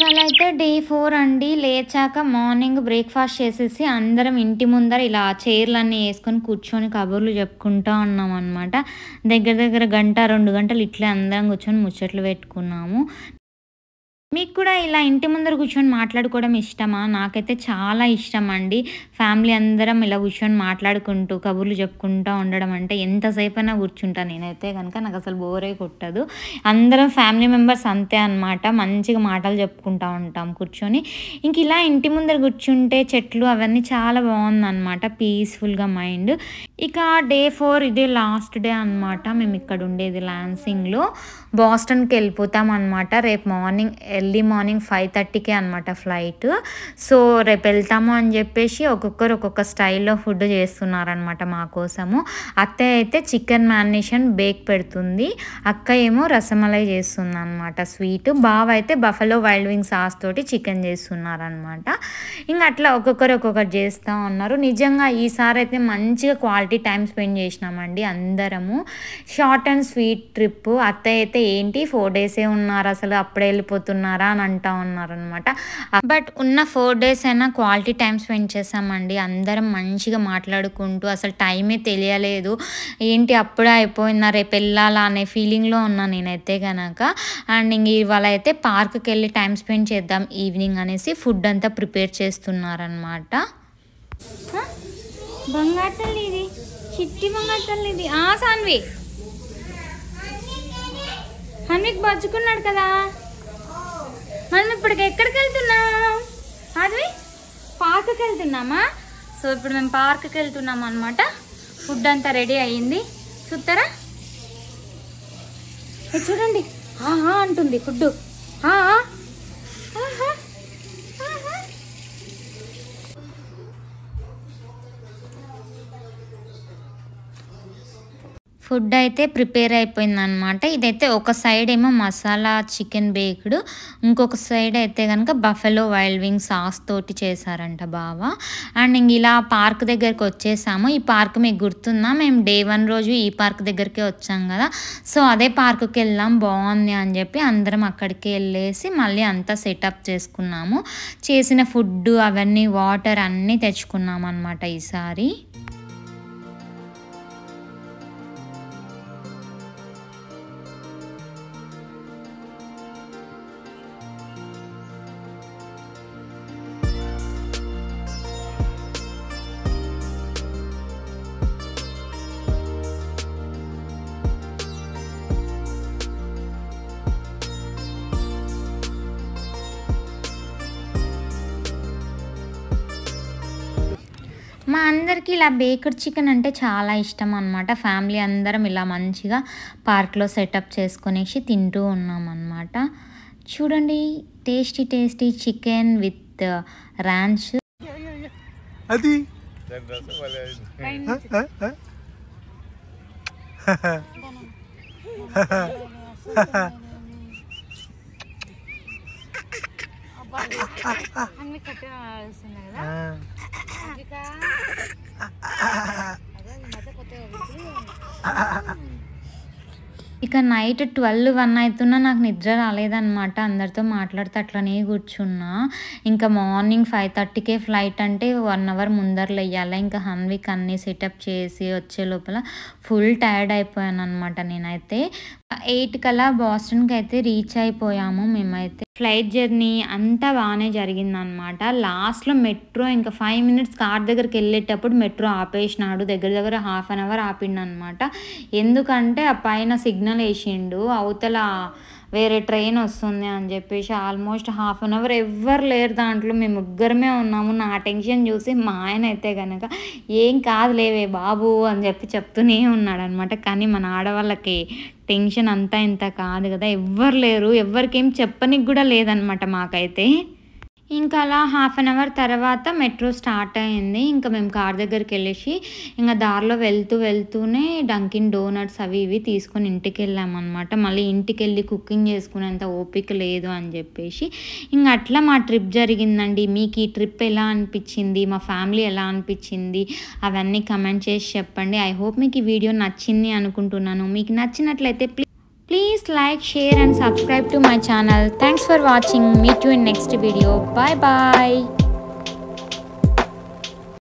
ఇవాళైతే day 4 అండి. లేచాక morning breakfast చేసేసి అందరం ఇంటి ముందర ఇలా చైర్‌లన్నీ యేసుకొని కూర్చొని కబుర్లు చెప్పుకుంటా ఉన్నామనమాట. దగ్గర దగ్గర గంట, 2 గంటలు ఇట్లే అందరం కూర్చొని ముచ్చట్లు పెట్టుకున్నాము. మీకు కూడా ఇలా ఇంటి ముందర కూర్చొని మాట్లాడుకోవడం ఇష్టమా? నాకైతే చాలా ఇష్టమండి. ఫ్యామిలీ అందరం ఇలా కూర్చొని మాట్లాడుకుంటూ, కబుర్లు చెప్పుకుంటా ఉండడం అంటే ఎంతసేపైనా కూర్చుంటా నేనైతే గనక. నాకసలు బోరే కొట్టదు. అందరం ఫ్యామిలీ మెంబర్స్ అంతే అనమాట. మంచిగా మాటలు చెప్పుకుంటా ఉంటాం కూర్చొని. ఇంక ఇలా ఇంటి ముందర కూర్చుంటే చెట్లు అవన్నీ చాలా బావుందనమాట. పీస్‌ఫుల్‌గా మైండ్. ఇక డే 4 ఇదే లాస్ట్ డే అనమాట. మేము ఇక్కడ ఉండేది లాన్సింగ్‌లో. బోస్టన్‌కి వెళ్ళిపోతామనమాట. రేపు మార్నింగ్ ఎర్లీ మార్నింగ్ 5:30కే అనమాట ఫ్లైట్. సో, రేపు వెళ్తాము అని చెప్పేసి ఒక్కొక్కరు ఒక్కొక్క స్టైల్‌లో ఫుడ్ చేస్తున్నారనమాట మా కోసము. అత్తయ్య అయితే చికెన్ మ్యారినేషన్ బేక్ పెడుతుంది. అక్క ఏమో రసమలై చేస్తుందనమాట స్వీట్. బావ అయితే బఫెలో వైల్డ్ వింగ్ సాస్ తోటి చికెన్ చేస్తున్నారనమాట. ఇంక అట్లా ఒక్కొక్కరు ఒక్కొక్కటి చేస్తూ ఉన్నారు. నిజంగా ఈసారి అయితే మంచిగా క్వాలిటీ టైం స్పెండ్ చేసినామండి అందరము. Short and sweet trip. అత్తయ్య అయితే ఏంటి 4 డేసే ఉన్నారు అసలు అప్పుడే వెళ్ళిపోతున్నారా అని అంటా ఉన్నారనమాట. బట్ ఉన్న 4 డేస్ అయినా క్వాలిటీ టైం స్పెండ్ చేసామండి. అందరం మంచిగా మాట్లాడుకుంటూ అసలు టైమే తెలియలేదు. ఏంటి అప్పుడే అయిపోయిందా రేపు వెళ్ళాలా అనే ఫీలింగ్లో ఉన్నా నేనైతే కనుక. అండ్ ఇంక ఇవాళ అయితే పార్క్కి వెళ్ళి టైం స్పెండ్ చేద్దాం ఈవినింగ్ అనేసి ఫుడ్ అంతా ప్రిపేర్ చేస్తున్నారనమాట. బంగారు తల్లి ఇది, చిట్టి బంగారు తల్లి ఇది. సాన్వి హన్విక్ బజ్జుకున్నాడు కదా. మనం ఇప్పటికి ఎక్కడికి వెళ్తున్నాం? అది పార్క్కి వెళ్తున్నామా? సో ఇప్పుడు మేము పార్క్కి వెళ్తున్నాం అనమాట. ఫుడ్ అంతా రెడీ అయ్యింది. చూస్తారా? చూడండి అంటుంది ఫుడ్. ఫుడ్ అయితే ప్రిపేర్ అయిపోయిందనమాట. ఇదైతే ఒక సైడ్ ఏమో మసాలా చికెన్ బేక్డ్, ఇంకొక సైడ్ అయితే కనుక బఫెలో వైల్డ్ వింగ్ సాస్ తోటి చేశారంట బావ. అండ్ ఇంక ఇలా పార్క్ దగ్గరికి వచ్చేసాము. ఈ పార్క్ మీకు గుర్తుందా? మేము డే 1 రోజు ఈ పార్క్ దగ్గరికే వచ్చాం కదా. సో అదే పార్క్కి వెళ్దాం బాగుంది అని చెప్పి అందరం అక్కడికి వెళ్ళేసి మళ్ళీ అంతా సెటప్ చేసుకున్నాము. చేసిన ఫుడ్ అవన్నీ వాటర్ అన్నీ తెచ్చుకున్నాం అనమాట ఈసారి. మా అందరికీ ఇలా బేక్డ్ చికెన్ అంటే చాలా ఇష్టం అనమాట. ఫ్యామిలీ అందరం ఇలా మంచిగా పార్క్లో సెటప్ చేసుకునేసి తింటూ ఉన్నాం అనమాట. చూడండి tasty tasty chicken with ranch. అది ఇక నైట్ 12-1 అవుతున్నా నాకు నిద్ర రాలేదనమాట. అందరితో మాట్లాడుతూ అట్లనే కూర్చున్నా. ఇంకా మార్నింగ్ 5:30కే ఫ్లైట్ అంటే 1 అవర్ ముందర లేయాలి. ఇంకా హన్విక్ అన్నీ సెటప్ చేసి వచ్చే లోపల ఫుల్ టైర్డ్ అయిపోయాను అనమాట నేనైతే. 8 కల్లా బాస్టన్కి అయితే రీచ్ అయిపోయాము మేమైతే. ఫ్లైట్ జర్నీ అంతా బాగానే జరిగిందనమాట. లాస్ట్లో మెట్రో ఇంకా 5 మినిట్స్ కార్ దగ్గరికి వెళ్ళేటప్పుడు మెట్రో ఆపేసినాడు. దగ్గర దగ్గర 1/2 అవర్ ఆపిండనమాట. ఎందుకంటే ఆ పైన సిగ్నల్ వేసిండు అవతల వేరే ట్రైన్ వస్తుంది అని చెప్పేసి. ఆల్మోస్ట్ 1/2 అవర్ ఎవ్వరు లేరు దాంట్లో, మేము ముగ్గురమే ఉన్నాము. నా టెన్షన్ చూసి మా ఆయన అయితే కనుక ఏం కాదు లేవే బాబు అని చెప్పి చెప్తూనే ఉన్నాడు అనమాట. కానీ మన ఆడవాళ్ళకి టెన్షన్ అంతా ఇంత కాదు కదా. ఎవ్వరు లేరు, ఎవరికేం చెప్పనికి కూడా లేదనమాట మాకైతే. ఇంకా అలా 1/2 అవర్ తర్వాత మెట్రో స్టార్ట్ అయింది. ఇంకా మేము కార్ దగ్గరికి వెళ్ళేసి ఇంకా దారిలో వెళ్తూనే డంకిన్ డోనట్స్ అవి ఇవి తీసుకొని ఇంటికి వెళ్ళామన్నమాట. మళ్ళీ ఇంటికి వెళ్ళి కుకింగ్ చేసుకునేంత ఓపిక లేదు అని చెప్పేసి ఇంకా అట్లా మా ట్రిప్ జరిగిందండి. మీకు ఈ ట్రిప్ ఎలా అనిపించింది, మా ఫ్యామిలీ ఎలా అనిపించింది అవన్నీ కమెంట్ చేసి చెప్పండి. ఐ హోప్ మీకు ఈ వీడియో నచ్చింది అనుకుంటున్నాను. మీకు నచ్చినట్లయితే Please like, share and subscribe to my channel. Thanks for watching. Meet you in next video. Bye bye.